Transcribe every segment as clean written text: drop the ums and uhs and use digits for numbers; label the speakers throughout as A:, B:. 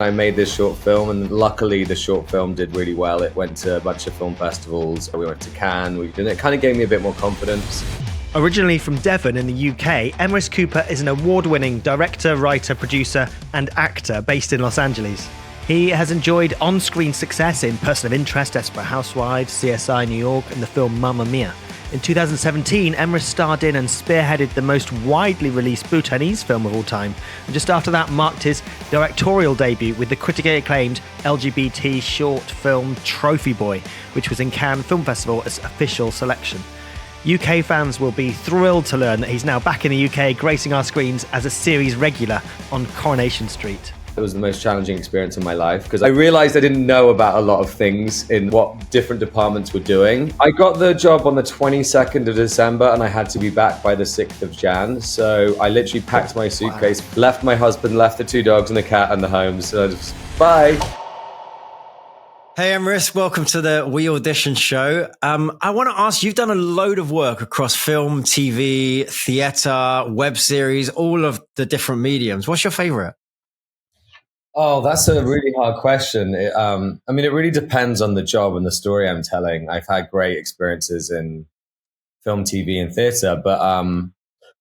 A: I made this short film, and luckily the short film did really well. It went to a bunch of film festivals. We went to Cannes. It kind of gave me a bit more confidence.
B: Originally from Devon in the UK, Emrhys Cooper is an award-winning director, writer, producer and actor based in Los Angeles. He has enjoyed on-screen success in Person of Interest, Desperate Housewives, CSI New York and the film Mamma Mia. In 2017, Emrhys starred in and spearheaded the most widely released Bhutanese film of all time, and just after that marked his directorial debut with the critically acclaimed LGBT short film Trophy Boy, which was in Cannes Film Festival as official selection. UK fans will be thrilled to learn that he's now back in the UK, gracing our screens as a series regular on Coronation Street.
A: It was the most challenging experience of my life because I realized I didn't know about a lot of things in what different departments were doing. I got the job on the 22nd of December and I had to be back by the 6th of Jan. So I literally packed my suitcase, left my husband, left the 2 dogs and the cat and the home. So just, bye.
C: Hey Emrhys, welcome to the WeAudition Show. I want to ask, you've done a load of work across film, TV, theatre, web series, all of the different mediums. What's your favourite?
A: Oh, that's a really hard question. It really depends on the job and the story I'm telling. I've had great experiences in film, TV, and theatre, but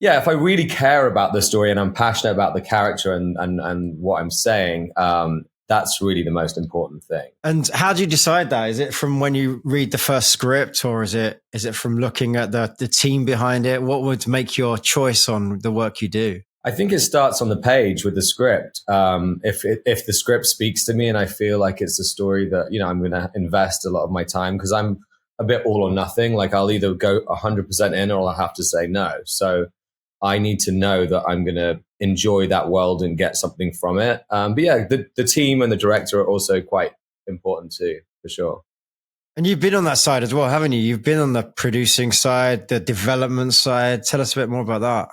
A: if I really care about the story and I'm passionate about the character and what I'm saying, that's really the most important thing.
C: And how do you decide that? Is it from when you read the first script, or is it from looking at the team behind it? What would make your choice on the work you do?
A: I think it starts on the page with the script. If the script speaks to me and I feel like it's a story that, I'm going to invest a lot of my time, because I'm a bit all or nothing. Like I'll either go 100% in or I'll have to say no. So I need to know that I'm going to enjoy that world and get something from it. The team and the director are also quite important too, for sure.
C: And you've been on that side as well, haven't you? You've been on the producing side, the development side. Tell us a bit more about that.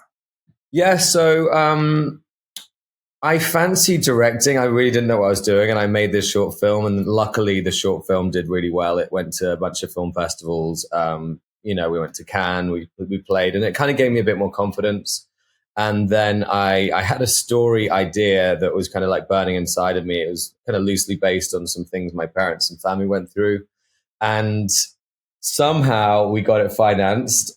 A: Yeah, so I fancied directing. I really didn't know what I was doing, and I made this short film, and luckily the short film did really well. It went to a bunch of film festivals. We went to Cannes, we played, and it kind of gave me a bit more confidence. And then I had a story idea that was kind of like burning inside of me. It was kind of loosely based on some things my parents and family went through, and somehow we got it financed.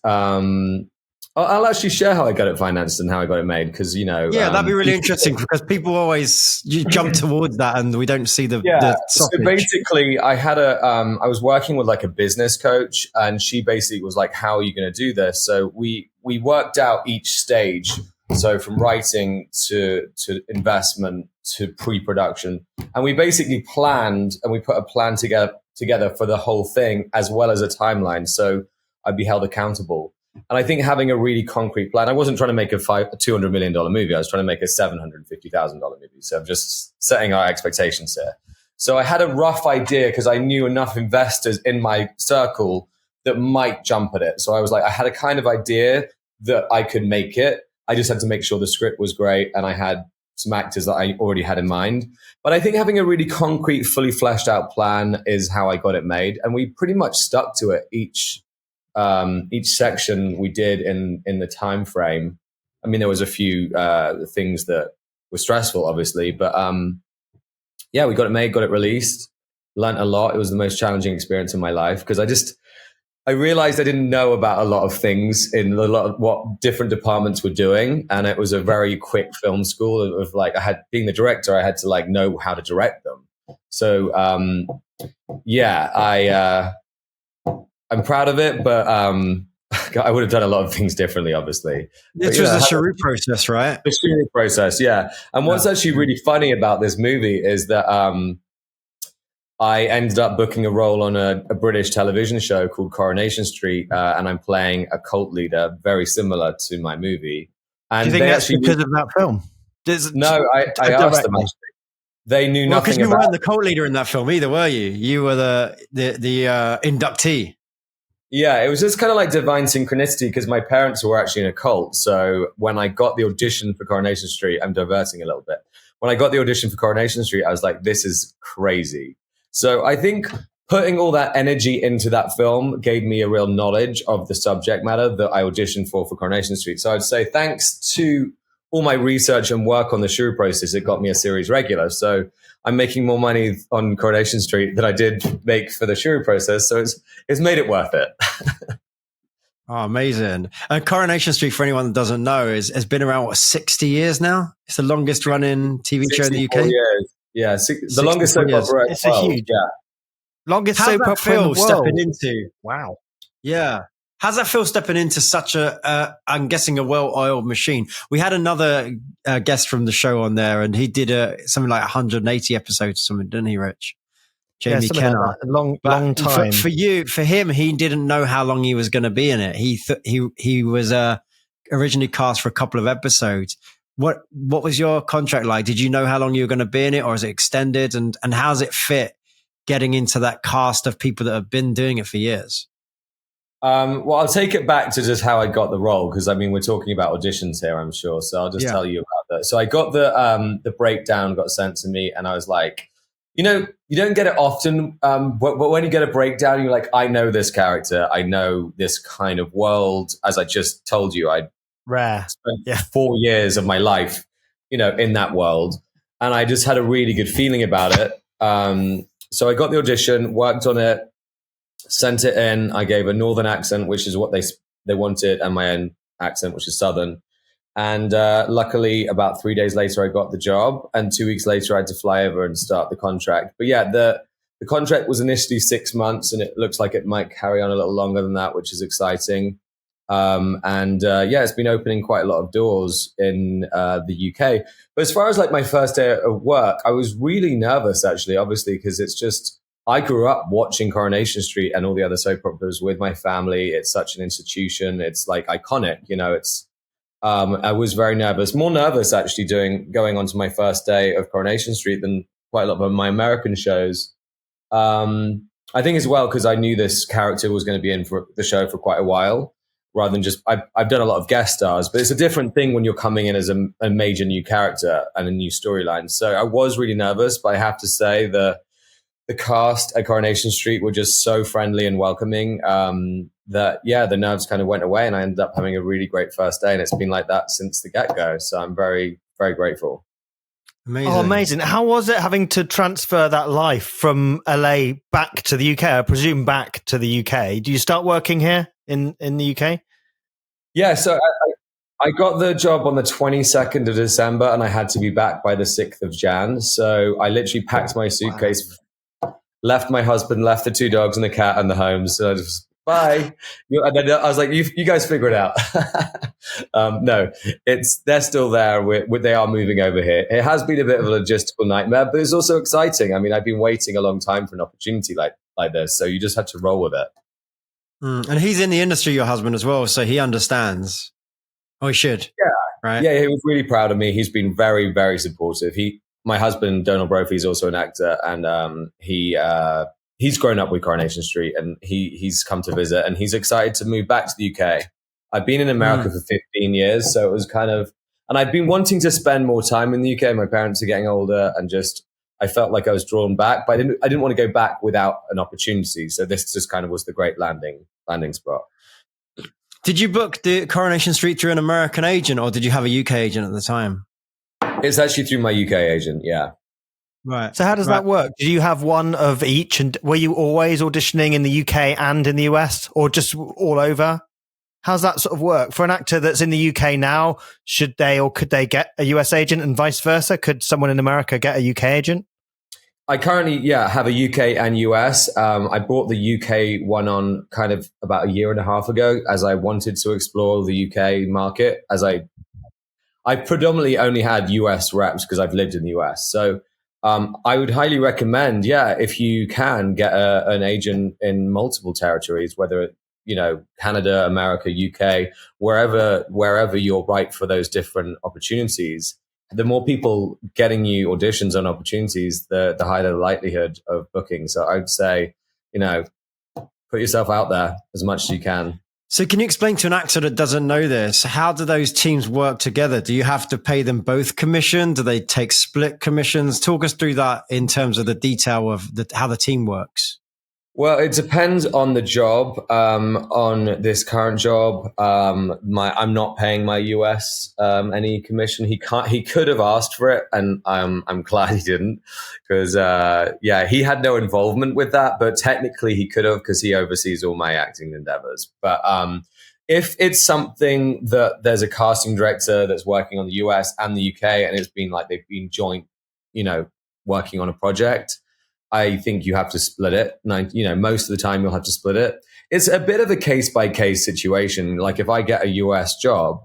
A: I'll actually share how I got it financed and how I got it made, because
C: that'd be really interesting, because people always jump towards that and we don't see the sausage.
A: So basically, I had I was working with like a business coach, and she basically was like, "How are you going to do this?" So we worked out each stage, so from writing to investment to pre-production, and we basically planned and we put a plan together for the whole thing as well as a timeline. So I'd be held accountable. And I think having a really concrete plan, I wasn't trying to make a $200 million movie. I was trying to make a $750,000 movie. So I'm just setting our expectations here. So I had a rough idea because I knew enough investors in my circle that might jump at it. So I was like, I had a kind of idea that I could make it. I just had to make sure the script was great, and I had some actors that I already had in mind. But I think having a really concrete, fully fleshed out plan is how I got it made. And we pretty much stuck to it each section we did in the time frame. I mean, there was a few things that were stressful, obviously, but we got it made, got it released, learned a lot. It was the most challenging experience of my life because I realized I didn't know about a lot of things in a lot of what different departments were doing, and it was a very quick film school of like, being the director, I had to like know how to direct them. So I'm proud of it, but I would have done a lot of things differently, obviously.
C: This was the Cherie process, right?
A: The Cherie process, yeah. And what's actually really funny about this movie is that I ended up booking a role on a British television show called Coronation Street, and I'm playing a cult leader very similar to my movie. And
C: do you think that's because of that film?
A: No, I asked them actually. They knew nothing about it.
C: Because you weren't the cult leader in that film either, were you? You were the inductee.
A: Yeah, it was just kind of like divine synchronicity because my parents were actually in a cult. So when I got the audition for Coronation Street, I'm diverting a little bit. When I got the audition for Coronation Street, I was like, this is crazy. So I think putting all that energy into that film gave me a real knowledge of the subject matter that I auditioned for Coronation Street. So I'd say thanks to all my research and work on the Cherie process, it got me a series regular. So I'm making more money on Coronation Street than I did make for the jury process. So it's made it worth it.
C: Oh, amazing. And Coronation Street, for anyone that doesn't know, has been around, 60 years now? It's the longest running TV show in the UK?
A: Years. Yeah, the longest soap opera.
B: It's a huge, longest soap opera in the world.
C: Stepping into?
B: Wow.
C: Yeah. How's that feel stepping into such I'm guessing, a well-oiled machine? We had another guest from the show on there, and he did something like 180 episodes or something, didn't he, Rich? Jamie Kenner.
B: Like long time.
C: For him, he didn't know how long he was going to be in it. He was originally cast for a couple of episodes. What was your contract like? Did you know how long you were going to be in it, or is it extended? And how's it fit getting into that cast of people that have been doing it for years?
A: Well, I'll take it back to just how I got the role, because I mean, we're talking about auditions here, I'm sure. So I'll just tell you about that. So I got the breakdown got sent to me, and I was like, you don't get it often, but when you get a breakdown, you're like, I know this character, I know this kind of world. As I just told you, I spent 4 years of my life, in that world, and I just had a really good feeling about it. So I got the audition, worked on it, sent it in. I gave a northern accent, which is what they wanted, and my own accent, which is southern. And luckily, about 3 days later, I got the job. And 2 weeks later, I had to fly over and start the contract. But yeah, the contract was initially 6 months, and it looks like it might carry on a little longer than that, which is exciting. It's been opening quite a lot of doors in the UK. But as far as like my first day of work, I was really nervous, actually, obviously, because it's just, I grew up watching Coronation Street and all the other soap operas with my family. It's such an institution. It's like iconic, I was very nervous, more nervous actually going on to my first day of Coronation Street than quite a lot of my American shows. I think as well, because I knew this character was going to be in for the show for quite a while, rather than just, I've done a lot of guest stars, but it's a different thing when you're coming in as a major new character and a new storyline. So I was really nervous, but I have to say the cast at Coronation Street were just so friendly and welcoming that the nerves kind of went away, and I ended up having a really great first day, and it's been like that since the get-go. So I'm very, very grateful.
C: Amazing.
B: Oh, amazing. How was it having to transfer that life from LA back to the UK? I presume back to the UK. Do you start working here in the UK?
A: Yeah, so I got the job on the 22nd of December, and I had to be back by the 6th of Jan. So I literally packed my suitcase, left my husband, left the 2 dogs and the cat and the home. So I just, bye. And then I was like, you guys figure it out. No, they're still there. They are moving over here. It has been a bit of a logistical nightmare, but it's also exciting. I mean, I've been waiting a long time for an opportunity like this. So you just have to roll with it.
C: And he's in the industry, your husband, as well. So he understands. Oh, he should.
A: Yeah.
C: Right.
A: Yeah. He was really proud of me. He's been very, very supportive. My husband, Darnborough, is also an actor, and he's grown up with Coronation Street, and he's come to visit, and he's excited to move back to the UK. I've been in America for 15 years, so it was kind of, and I've been wanting to spend more time in the UK. My parents are getting older, and I felt like I was drawn back, but I didn't want to go back without an opportunity. So this just kind of was the great landing spot.
C: Did you book the Coronation Street through an American agent, or did you have a UK agent at the time?
A: It's actually through my UK agent, yeah.
C: Right.
B: So how does that work? Did you have one of each, and were you always auditioning in the UK and in the US, or just all over? How's that sort of work? For an actor that's in the UK now, should they or could they get a US agent, and vice versa? Could someone in America get a UK agent?
A: I currently, have a UK and US. I brought the UK one on kind of about 1.5 years ago, as I wanted to explore the UK market, as I predominantly only had US reps because I've lived in the US. So I would highly recommend, if you can get an agent in multiple territories, whether Canada, America, UK, wherever you're right for those different opportunities. The more people getting you auditions and opportunities, the higher the likelihood of booking. So I would say, put yourself out there as much as you can.
C: So can you explain to an actor that doesn't know this, how do those teams work together? Do you have to pay them both commission? Do they take split commissions? Talk us through that in terms of the detail of how the team works.
A: Well, it depends on the job. On this current job, I'm not paying my US any commission. He can't. He could have asked for it, and I'm glad he didn't, because he had no involvement with that. But technically, he could have, because he oversees all my acting endeavors. But if it's something that there's a casting director that's working on the US and the UK, and it's been like they've been joint, working on a project, I think you have to split it. Most of the time you'll have to split it. It's a bit of a case by case situation. Like if I get a US job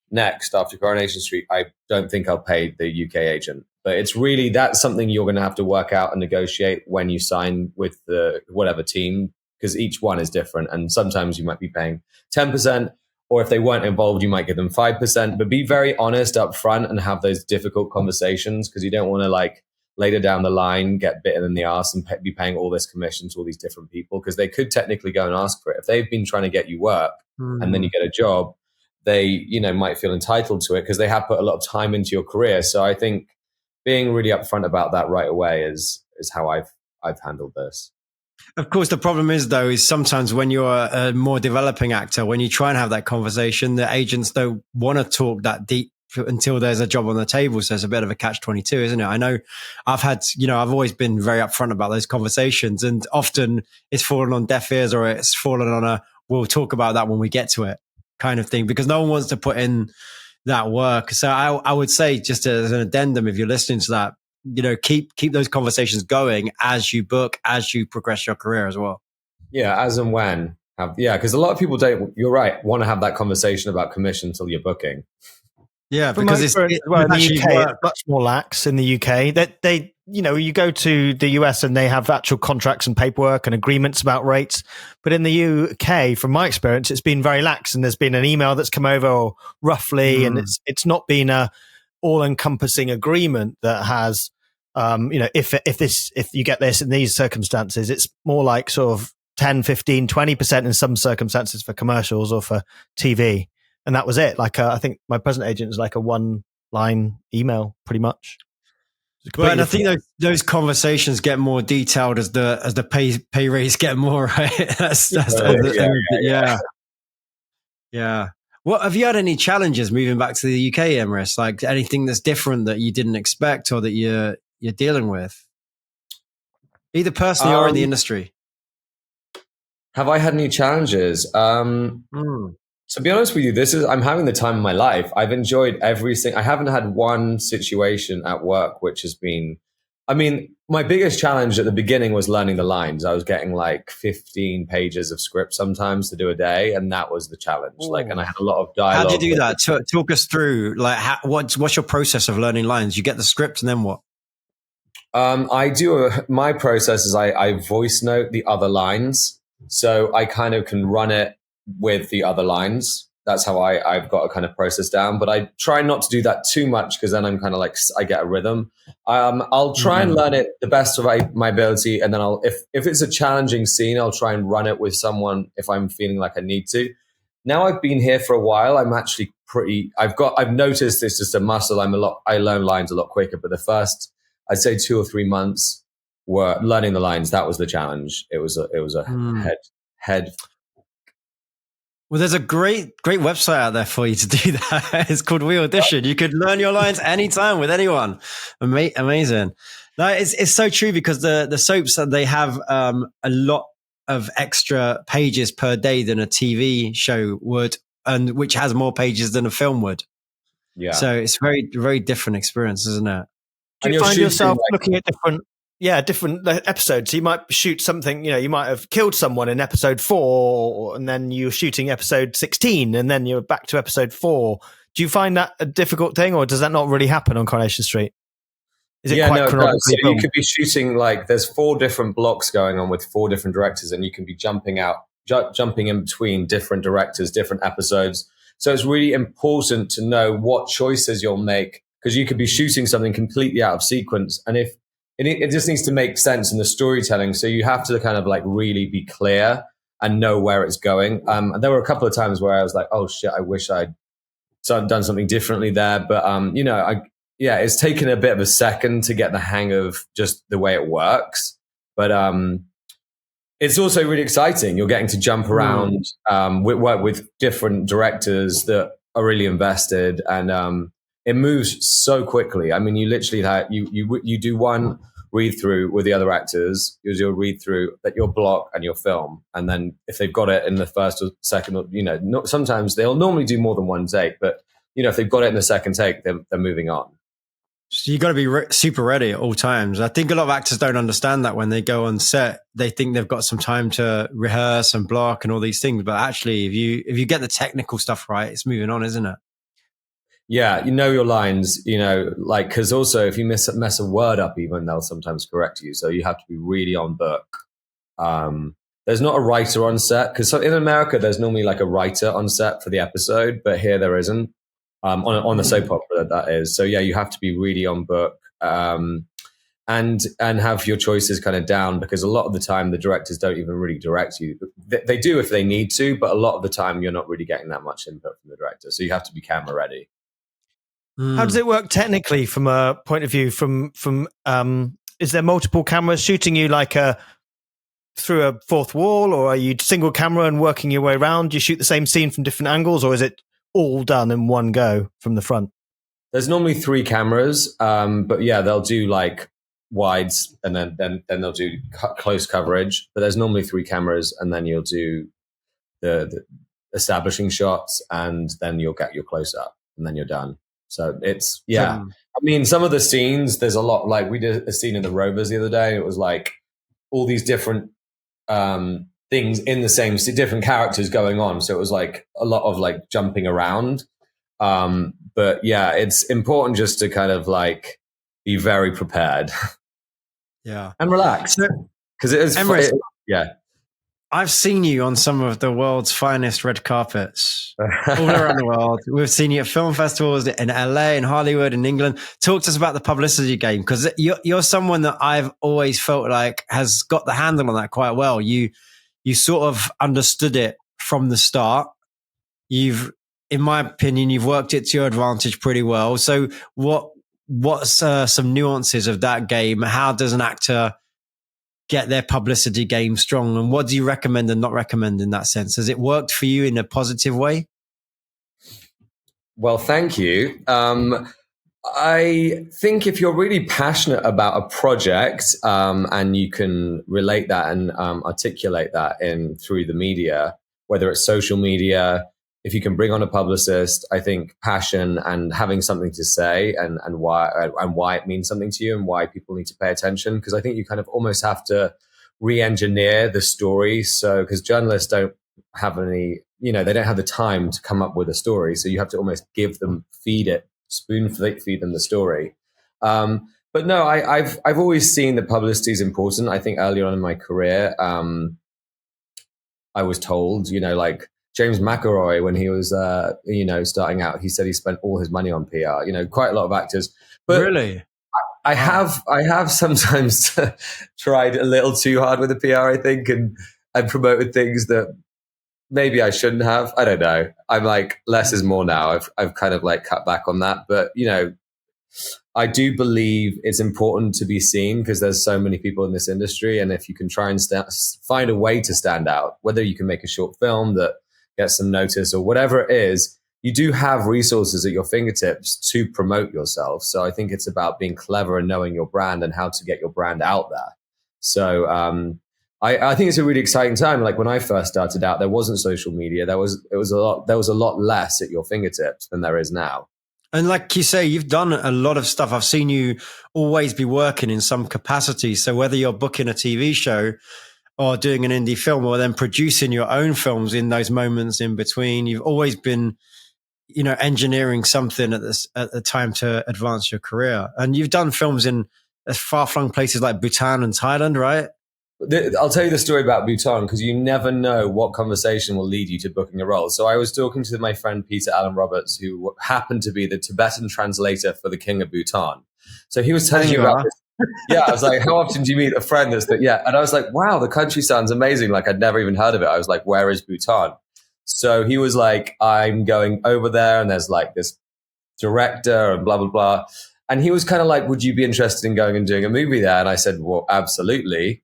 A: next after Coronation Street, I don't think I'll pay the UK agent. But it's really, that's something you're going to have to work out and negotiate when you sign with the whatever team, because each one is different. And sometimes you might be paying 10%, or if they weren't involved, you might give them 5%. But be very honest up front and have those difficult conversations, because you don't want to later down the line get bitten in the ass and be paying all this commission to all these different people, because they could technically go and ask for it. If they've been trying to get you work and then you get a job, they might feel entitled to it because they have put a lot of time into your career. So I think being really upfront about that right away is how I've handled this.
C: Of course, the problem is sometimes when you're a more developing actor, when you try and have that conversation, the agents don't want to talk that deep until there's a job on the table. So it's a bit of a catch-22, isn't it? I know I've always been very upfront about those conversations, and often it's fallen on deaf ears, or it's fallen on we'll talk about that when we get to it kind of thing, because no one wants to put in that work. So I would say, just as an addendum, if you're listening to that, keep those conversations going as you book, as you progress your career as well.
A: Yeah, as and when. Because a lot of people you're right, want to have that conversation about commission until you're booking.
C: Yeah,
B: From
C: because
B: in the UK, it's much more lax in the UK. That they, you go to the US and they have actual contracts and paperwork and agreements about rates. But in the UK, from my experience, it's been very lax, and there's been an email that's come over, or roughly, and it's not been a all-encompassing agreement that has, if you get this in these circumstances, it's more like sort of 10, 15, 20% in some circumstances for commercials or for TV. And that was it. I think my present agent is like a one-line email, pretty much.
C: Well, and I think those conversations get more detailed as the pay rates get more, right? that's yeah. Well, have you had any challenges moving back to the UK, Emrhys? Like anything that's different that you didn't expect, or that you're dealing with, either personally or in the industry?
A: Have I had any challenges? To be honest with you, I'm having the time of my life. I've enjoyed everything. I haven't had one situation at work which has been, my biggest challenge at the beginning was learning the lines. I was getting like 15 pages of script sometimes to do a day, and that was the challenge. And I had a lot of dialogue.
C: How do you do that? Talk us through, what's your process of learning lines? You get the script, and then what?
A: My process is I voice note the other lines. So I kind of can run it with the other lines. That's how I've got a kind of process down, but I try not to do that too much, because then I'm kind of like, I get a rhythm. I'll try and learn it the best of my ability. And then if it's a challenging scene, I'll try and run it with someone if I'm feeling like I need to. Now I've been here for a while. I'm actually I've noticed it's just a muscle. I learn lines a lot quicker, but the first, I'd say 2 or 3 months were learning the lines. That was the challenge. It was a head.
C: Well, there's a great website out there for you to do that. It's called WeAudition. You could learn your lines anytime with anyone. Amazing. No, it's so true, because the soaps, they have a lot of extra pages per day than a TV show would, and which has more pages than a film would. Yeah. So it's very, very different experience, isn't it?
B: Do you find yourself looking at different episodes? So you might shoot something, you might have killed someone in episode 4, and then you're shooting episode 16, and then you're back to episode 4. Do you find that a difficult thing, or does that not really happen on Coronation Street? Is it quite chronologically?
A: So you could be shooting, there's 4 different blocks going on with 4 different directors, and you can be jumping in between different directors, different episodes. So it's really important to know what choices you'll make, because you could be shooting something completely out of sequence, and it just needs to make sense in the storytelling. So you have to kind of really be clear and know where it's going. And there were a couple of times where I was like, oh shit, I wish I'd done something differently there. But, it's taken a bit of a second to get the hang of just the way it works. But It's also really exciting. You're getting to jump around, work with different directors that are really invested, and it moves so quickly. I mean, you literally you do one read through with the other actors. You do a read through that your block and your film, and then if they've got it in the first or second, sometimes they'll normally do more than one take, but if they've got it in the second take, they're moving on.
C: So you got to be super ready at all times. I think a lot of actors don't understand that when they go on set. They think they've got some time to rehearse and block and all these things, but actually, if you get the technical stuff right, it's moving on, isn't it?
A: Yeah, your lines. Because also if you mess a word up, even they'll sometimes correct you. So you have to be really on book. There's not a writer on set because in America there's normally like a writer on set for the episode, but here there isn't. On the soap opera, that is. So yeah, you have to be really on book and have your choices kind of down, because a lot of the time the directors don't even really direct you. They do if they need to, but a lot of the time you're not really getting that much input from the director. So you have to be camera ready.
B: How does it work technically from a point of view? From is there multiple cameras shooting you like through a fourth wall, or are you single camera and working your way around? Do you shoot the same scene from different angles, or is it all done in one go from the front?
A: There's normally 3 cameras, but yeah, they'll do like wides and then they'll do close coverage. But there's normally 3 cameras, and then you'll do the establishing shots, and then you'll get your close up, and then you're done. So it's I mean, some of the scenes, there's a lot. Like we did a scene in the Rovers the other day. It was like all these different things in the same different characters going on, so it was like a lot of like jumping around, but yeah, it's important just to kind of like be very prepared and relax, because it is
C: I've seen you on some of the world's finest red carpets all around the world. We've seen you at film festivals in LA, in Hollywood, in England. Talk to us about the publicity game, because you're someone that I've always felt like has got the handle on that quite well. You sort of understood it from the start. In my opinion, you've worked it to your advantage pretty well. So what's some nuances of that game? How does an actor get their publicity game strong, and what do you recommend and not recommend in that sense? Has it worked for you in a positive way?
A: Well, thank you. I think if you're really passionate about a project, and you can relate that and articulate that through the media, whether it's social media, if you can bring on a publicist, I think passion and having something to say and why it means something to you and why people need to pay attention. Because I think you kind of almost have to re-engineer the story. So because journalists don't have any, they don't have the time to come up with a story. So you have to almost spoon-feed them the story. But no, I've always seen that publicity is important. I think earlier on in my career, I was told, like James McElroy, when he was, starting out, he said he spent all his money on PR. Quite a lot of actors. But
C: really,
A: I have sometimes tried a little too hard with the PR, I think, and promoted things that maybe I shouldn't have. I don't know. I'm like, less is more now. I've kind of like cut back on that. But, I do believe it's important to be seen because there's so many people in this industry. And if you can try and find a way to stand out, whether you can make a short film that gets some notice or whatever it is, you do have resources at your fingertips to promote yourself. So I think it's about being clever and knowing your brand and how to get your brand out there. So I think it's a really exciting time. Like when I first started out, there wasn't social media. There was a lot less at your fingertips than there is now.
C: And like you say, you've done a lot of stuff. I've seen you always be working in some capacity. So whether you're booking a TV show or doing an indie film or then producing your own films in those moments in between, you've always been, engineering something at the time to advance your career. And you've done films in far-flung places like Bhutan and Thailand, right?
A: I'll tell you the story about Bhutan because you never know what conversation will lead you to booking a role. So I was talking to my friend Peter Allen Roberts, who happened to be the Tibetan translator for the King of Bhutan. So he was telling me about this. Yeah, I was like, how often do you meet a friend that's that? Yeah. And I was like, wow, the country sounds amazing. Like I'd never even heard of it. I was like, where is Bhutan? So he was like, I'm going over there and there's like this director and blah, blah, blah. And he was kind of like, would you be interested in going and doing a movie there? And I said, well, absolutely.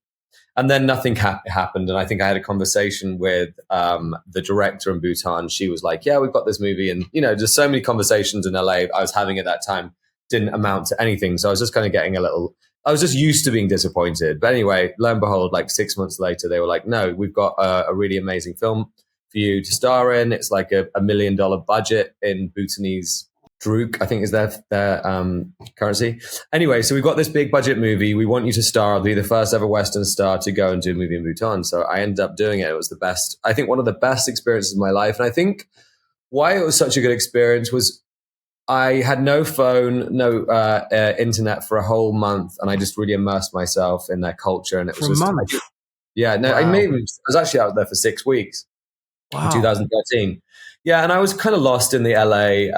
A: And then nothing happened. And I think I had a conversation with the director in Bhutan. She was like, yeah, we've got this movie. And, just so many conversations in LA I was having at that time didn't amount to anything. So I was just kind of getting I was just used to being disappointed. But anyway, lo and behold, like 6 months later, they were like, no, we've got a really amazing film for you to star in. It's like a $1 million budget in Bhutanese Druk, I think is their currency. Anyway, so we've got this big budget movie. We want you to star, be the first ever Western star to go and do a movie in Bhutan. So I ended up doing it. It was the best, I think one of the best experiences of my life. And I think why it was such a good experience was I had no phone, no internet for a whole month. And I just really immersed myself in their culture. And it was just,
C: month.
A: Yeah, no,
C: Wow.
A: I was actually out there for 6 weeks in 2013. Yeah, and I was kind of lost in the LA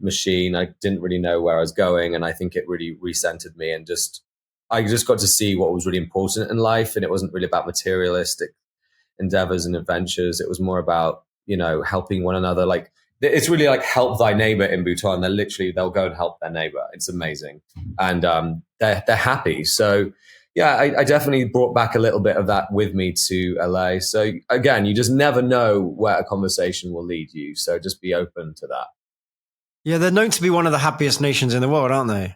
A: machine. I didn't really know where I was going, and I think it really recentered me. And I just got to see what was really important in life, and it wasn't really about materialistic endeavors and adventures. It was more about helping one another. Like it's really like help thy neighbor in Bhutan. They'll go and help their neighbor. It's amazing, and they're happy. So. Yeah, I definitely brought back a little bit of that with me to LA. So again, you just never know where a conversation will lead you. So just be open to that.
C: Yeah, they're known to be one of the happiest nations in the world, aren't they?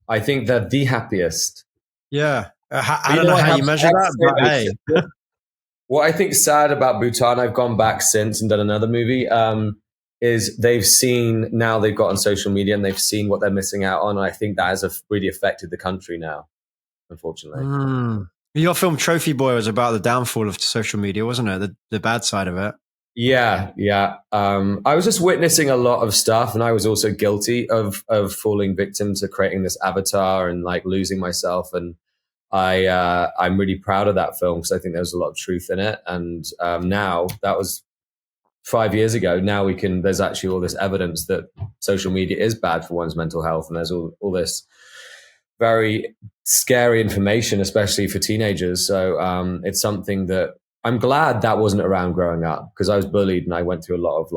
A: I think they're the happiest.
C: Yeah. I don't know how you measure that, but hey.
A: What I think is sad about Bhutan, I've gone back since and done another movie, is they've got on social media and they've seen what they're missing out on. And I think that has really affected the country now. Unfortunately.
C: Your film Trophy Boy was about the downfall of social media, wasn't it? The bad side of it.
A: Yeah. I was just witnessing a lot of stuff, and I was also guilty of falling victim to creating this avatar and like losing myself. And I'm really proud of that film because I think there was a lot of truth in it. And now, that was 5 years ago. Now there's actually all this evidence that social media is bad for one's mental health, and there's all this very scary information, especially for teenagers. So it's something that I'm glad that wasn't around growing up, because I was bullied and I went through a lot of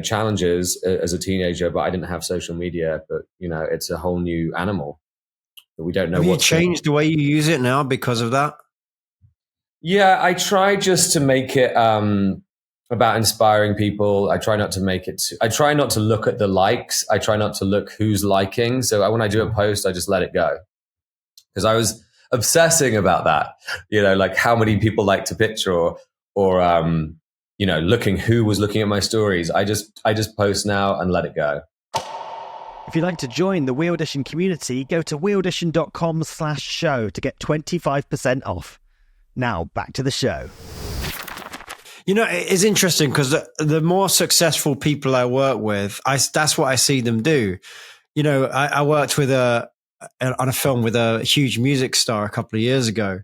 A: challenges as a teenager, but I didn't have social media. But it's a whole new animal that we don't know.
C: Have you changed the way you use it now because of that?
A: Yeah, I try just to make it about inspiring people. I try not to look at the likes. I try not to look who's liking. So when I do a post, I just let it go, because I was obsessing about that, like how many people liked a picture or looking who was looking at my stories. I just post now and let it go.
B: If you'd like to join the WeAudition community, go to weaudition.com/show to get 25% off. Now back to the show.
C: It's interesting because the more successful people I work with, that's what I see them do. I worked on a film with a huge music star a couple of years ago,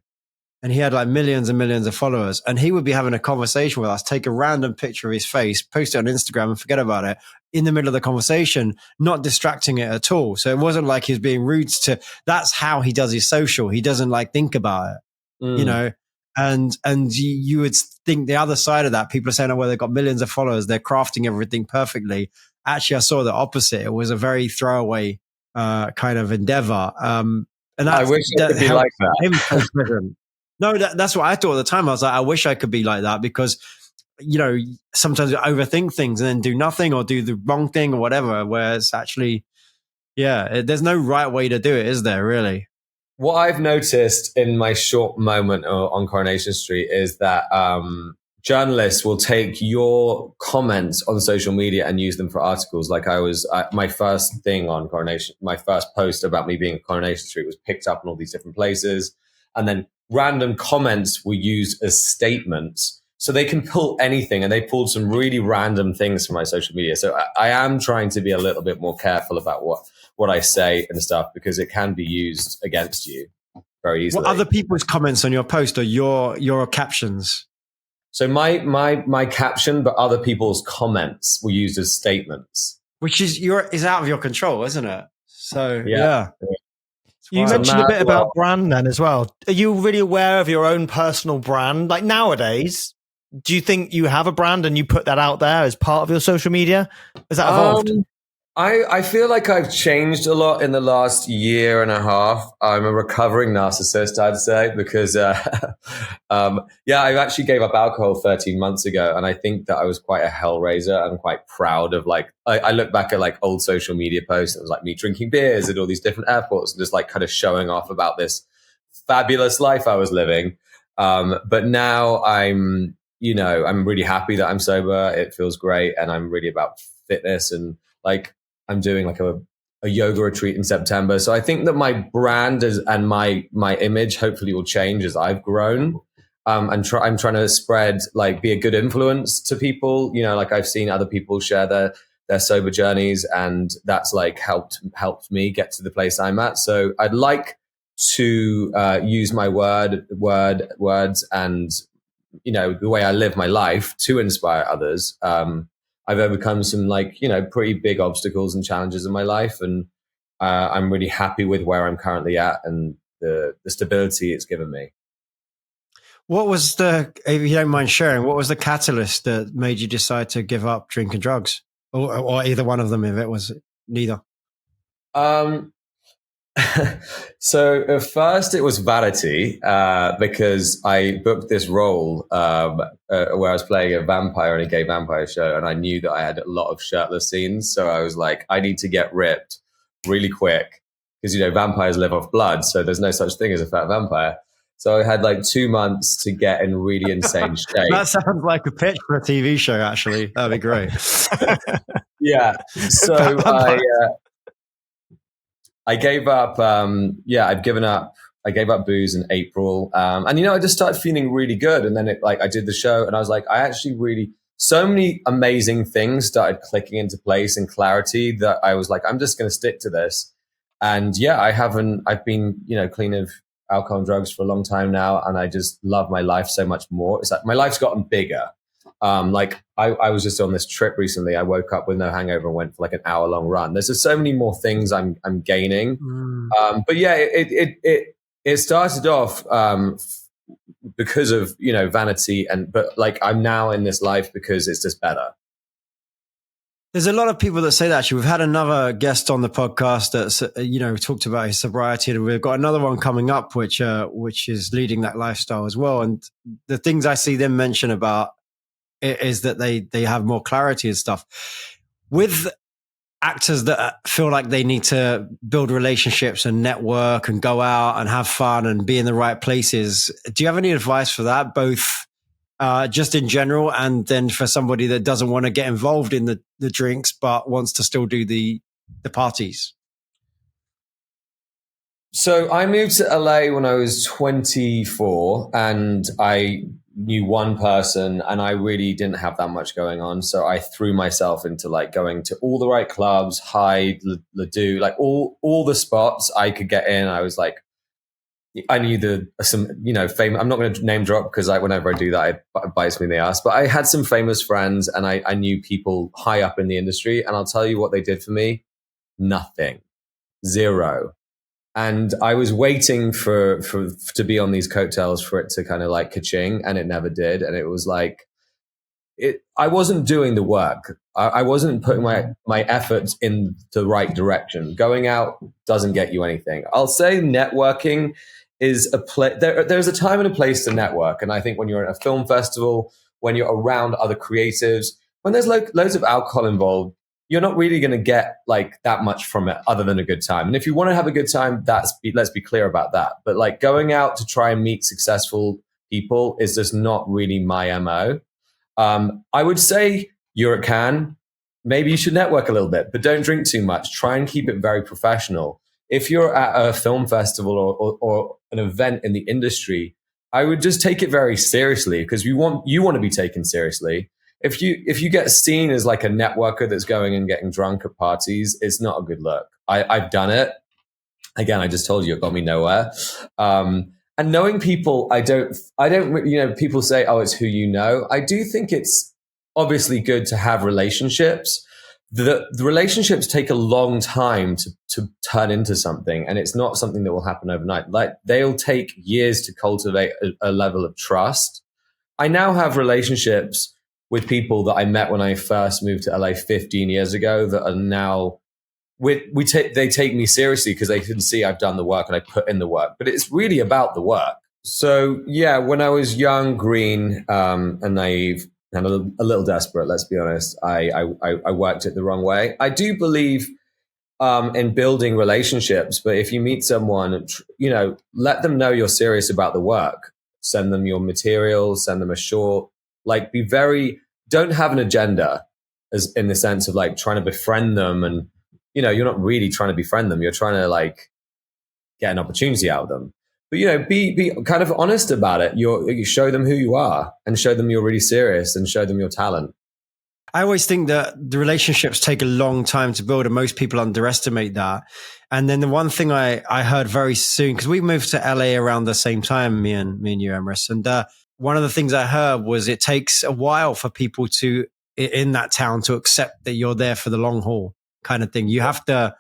C: and he had like millions and millions of followers, and he would be having a conversation with us, take a random picture of his face, post it on Instagram and forget about it in the middle of the conversation, not distracting it at all. So it wasn't like he was being rude that's how he does his social. He doesn't think about it, And you would think the other side of that, people are saying, they've got millions of followers, they're crafting everything perfectly. Actually, I saw the opposite. It was a very throwaway kind of endeavor. And
A: I wish I could be like that.
C: No, that's what I thought at the time. I was like, I wish I could be like that, because, sometimes you overthink things and then do nothing or do the wrong thing or whatever, where it's actually, there's no right way to do it, is there really?
A: What I've noticed in my short moment on Coronation Street is that journalists will take your comments on social media and use them for articles. Like my first thing on Coronation, my first post about me being at Coronation Street was picked up in all these different places. And then random comments were used as statements. So they can pull anything, and they pulled some really random things from my social media. So I am trying to be a little bit more careful about what I say and stuff, because it can be used against you very easily.
C: What other people's comments on your post or your captions?
A: So my caption, but other people's comments were used as statements,
C: which is out of your control, isn't it? So yeah.
B: You mentioned a bit about brand then as well. Are you really aware of your own personal brand? Like nowadays, do you think you have a brand and you put that out there as part of your social media? Has that evolved?
A: I feel like I've changed a lot in the last year and a half. I'm a recovering narcissist, I'd say, because yeah, I actually gave up alcohol 13 months ago, and I think that I was quite a hellraiser. I'm quite proud of like I look back at like old social media posts. It was like me drinking beers at all these different airports and just like kind of showing off about this fabulous life I was living. But now I'm really happy that I'm sober. It feels great, and I'm really about fitness and like. I'm doing like a yoga retreat in September. So I think that my brand and my image hopefully will change as I've grown. I'm trying to spread, like be a good influence to people. You know, like I've seen other people share their sober journeys, and that's like helped me get to the place I'm at. So I'd like to use my words and, you know, the way I live my life to inspire others. I've overcome some pretty big obstacles and challenges in my life. And I'm really happy with where I'm currently at and the stability it's given me.
C: What was if you don't mind sharing, what was the catalyst that made you decide to give up drinking drugs, or either one of them, if it was neither?
A: So at first it was vanity, because I booked this role where I was playing a vampire in a gay vampire show, and I knew that I had a lot of shirtless scenes. So I was like, I need to get ripped really quick because, you know, vampires live off blood. So there's no such thing as a fat vampire. So I had like 2 months to get in really insane shape.
C: That sounds like a pitch for a TV show, actually. That'd be great.
A: Yeah. So I gave up. I've given up. I gave up booze in April. And, you know, I just started feeling really good. And then I did the show and I was like, so many amazing things started clicking into place and clarity that I was like, I'm just going to stick to this. And yeah, I've been, you know, clean of alcohol and drugs for a long time now. And I just love my life so much more. It's like my life's gotten bigger. I was just on this trip recently. I woke up with no hangover and went for like an hour-long run. There's just so many more things I'm gaining. But yeah, it started off because of, you know, vanity, but like I'm now in this life because it's just better.
C: There's a lot of people that say that. Actually, we've had another guest on the podcast that's, you know, talked about his sobriety, and we've got another one coming up, which is leading that lifestyle as well. And the things I see them mention about is that they have more clarity and stuff. With actors that feel like they need to build relationships and network and go out and have fun and be in the right places, do you have any advice for that, both just in general, and then for somebody that doesn't want to get involved in the drinks but wants to still do the parties?
A: So I moved to LA when I was 24, and I knew one person, and I really didn't have that much going on. So I threw myself into like going to all the right clubs, Hyde, Ledoux, like all the spots I could get in. I was like, I knew some, you know, I'm not going to name drop because whenever I do that, it bites me in the ass. But I had some famous friends, and I knew people high up in the industry. And I'll tell you what they did for me. Nothing. Zero. And I was waiting for to be on these coattails for it to kind of like ka-ching, and it never did. And it was like, I wasn't doing the work. I wasn't putting my efforts in the right direction. Going out doesn't get you anything. I'll say networking is there's a time and a place to network. And I think when you're at a film festival, when you're around other creatives, when there's loads of alcohol involved, you're not really going to get like that much from it other than a good time. And if you want to have a good time, let's be clear about that. But like going out to try and meet successful people is just not really my MO. I would say you're at Cannes. Maybe you should network a little bit, but don't drink too much. Try and keep it very professional. If you're at a film festival or an event in the industry, I would just take it very seriously, because you want to be taken seriously. If you get seen as like a networker that's going and getting drunk at parties, it's not a good look. I've done it. Again, I just told you it got me nowhere. And knowing people, I don't, you know, people say, oh, it's who you know. I do think it's obviously good to have relationships. The relationships take a long time to turn into something, and it's not something that will happen overnight. Like they'll take years to cultivate a level of trust. I now have relationships with people that I met when I first moved to LA 15 years ago that are now they take me seriously because they can see I've done the work and I put in the work. But it's really about the work. So yeah, when I was young, green, and naive, and a little desperate, let's be honest, I worked it the wrong way. I do believe in building relationships, but if you meet someone, let them know you're serious about the work. Send them your materials, send them a short. Like, don't have an agenda, as in the sense of like trying to befriend them, and you're not really trying to befriend them. You're trying to like get an opportunity out of them. But be kind of honest about it. You show them who you are, and show them you're really serious, and show them your talent.
C: I always think that the relationships take a long time to build, and most people underestimate that. And then the one thing I heard very soon, because we moved to LA around the same time, me and you, Emrhys, and one of the things I heard was it takes a while for people in that town to accept that you're there for the long haul kind of thing. You have to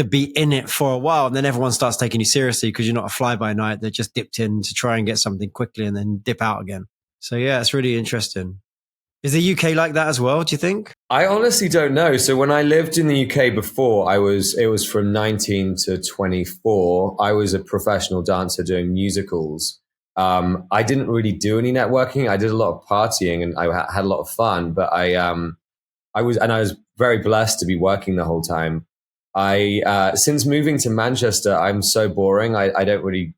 C: be in it for a while, and then everyone starts taking you seriously because you're not a fly-by-night that just dipped in to try and get something quickly and then dip out again. So yeah, it's really interesting. Is the UK like that as well, do you think?
A: I honestly don't know. So when I lived in the UK before, it was from 19 to 24. I was a professional dancer doing musicals. I didn't really do any networking. I did a lot of partying, and I had a lot of fun, but I was very blessed to be working the whole time. Since moving to Manchester, I'm so boring. I don't really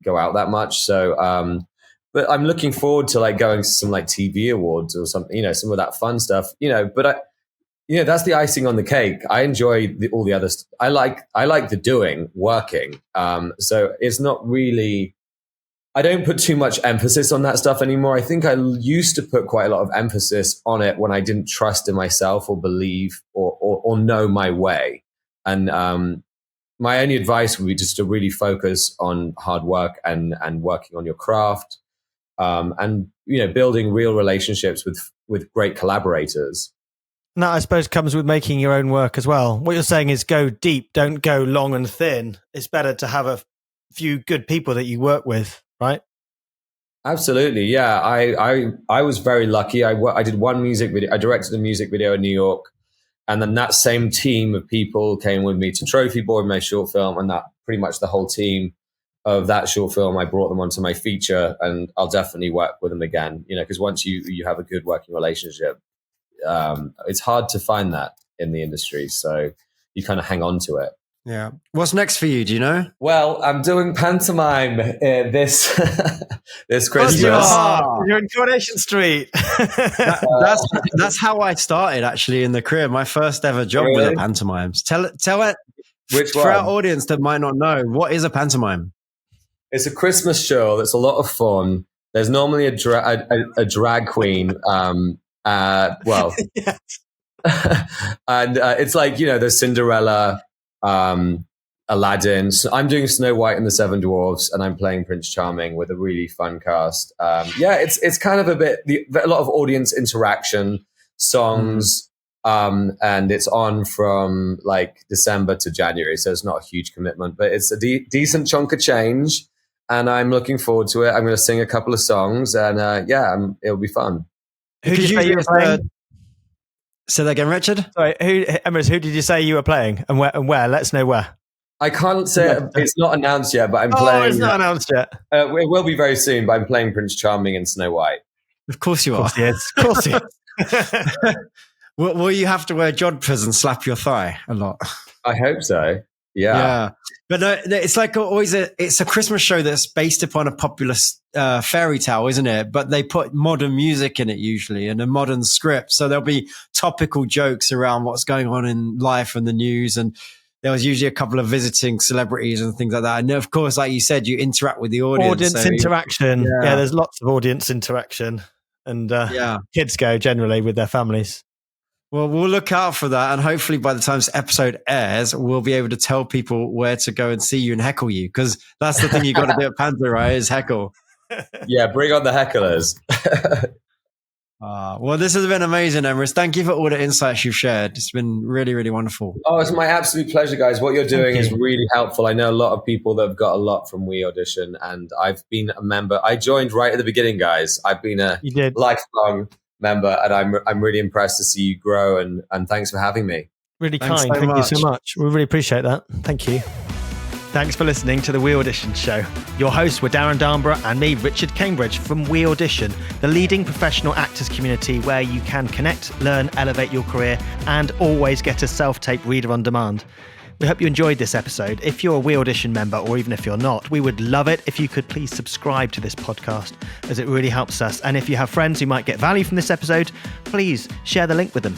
A: go out that much. So, but I'm looking forward to like going to some like TV awards or something, some of that fun stuff, but that's the icing on the cake. I enjoy all the other stuff. I like the working. So it's not really, I don't put too much emphasis on that stuff anymore. I think I used to put quite a lot of emphasis on it when I didn't trust in myself or believe or know my way. And my only advice would be just to really focus on hard work and working on your craft, and building real relationships with great collaborators.
B: And that, I suppose, comes with making your own work as well. What you're saying is go deep, don't go long and thin. It's better to have a few good people that you work with, right?
A: Absolutely, yeah. I was very lucky. I did one music video. I directed a music video in New York. And then that same team of people came with me to Trophy Boy, my short film, and that pretty much the whole team of that short film, I brought them onto my feature, and I'll definitely work with them again, because once you have a good working relationship, it's hard to find that in the industry. So you kind of hang on to it.
C: Yeah. What's next for you? Do you know?
A: Well, I'm doing pantomime this Christmas.
B: You're in Coronation Street.
C: That's how I started actually in the career. My first ever job was a pantomime. Tell it.
A: Which one?
C: For our audience that might not know, what is a pantomime?
A: It's a Christmas show that's a lot of fun. There's normally a drag queen.
B: Yes.
A: And it's like, there's Cinderella, Aladdin. So I'm doing Snow White and the Seven Dwarfs, and I'm playing Prince Charming with a really fun cast. It's kind of a lot of audience interaction, songs, and it's on from like December to January, so it's not a huge commitment, but it's a decent chunk of change, and I'm looking forward to it. I'm going to sing a couple of songs, and it'll be fun.
B: Who did you say you were playing?
C: Say that again, Richard.
B: Sorry, Emrhys, who did you say you were playing, and where? Let's know where.
A: I can't say it's not announced yet, but I'm playing.
B: Oh, it's not announced yet.
A: It will be very soon, but I'm playing Prince Charming and Snow White.
C: Of course you are.
B: Yes, of course you are.
C: Will you have to wear jodhpurs and slap your thigh a lot?
A: I hope so. Yeah.
C: But no, it's like always it's a Christmas show that's based upon a popular fairy tale, isn't it? But they put modern music in it usually and a modern script. So there'll be topical jokes around what's going on in life and the news. And there was usually a couple of visiting celebrities and things like that. And of course, like you said, you interact with the audience.
B: Audience interaction. Yeah, there's lots of audience interaction. And kids go generally with their families.
C: Well, we'll look out for that. And hopefully by the time this episode airs, we'll be able to tell people where to go and see you and heckle you. Because that's the thing you got to do at Panther, right? Is heckle.
A: Yeah, bring on the hecklers.
C: Well, this has been amazing, Emrhys. Thank you for all the insights you've shared. It's been really, really wonderful.
A: Oh, it's my absolute pleasure, guys. What you're doing is really helpful. I know a lot of people that have got a lot from WeAudition, and I've been a member. I joined right at the beginning, guys. I've been a lifelong member, and I'm really impressed to see you grow, and thanks for having me.
B: Really
C: Thanks
B: kind.
C: so
B: Thank you
C: much.
B: so much. We really appreciate that. Thank you. Thanks for listening to the WeAudition Show. Your hosts were Darren Darnborough and me, Richard Cambridge, from WeAudition, the leading professional actors community where you can connect, learn, elevate your career, and always get a self-tape reader on demand. We hope you enjoyed this episode. If you're a WeAudition member, or even if you're not, we would love it if you could please subscribe to this podcast, as it really helps us. And if you have friends who might get value from this episode, please share the link with them.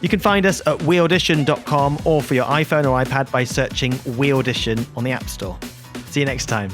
B: You can find us at weaudition.com or for your iPhone or iPad by searching WeAudition on the App Store. See you next time.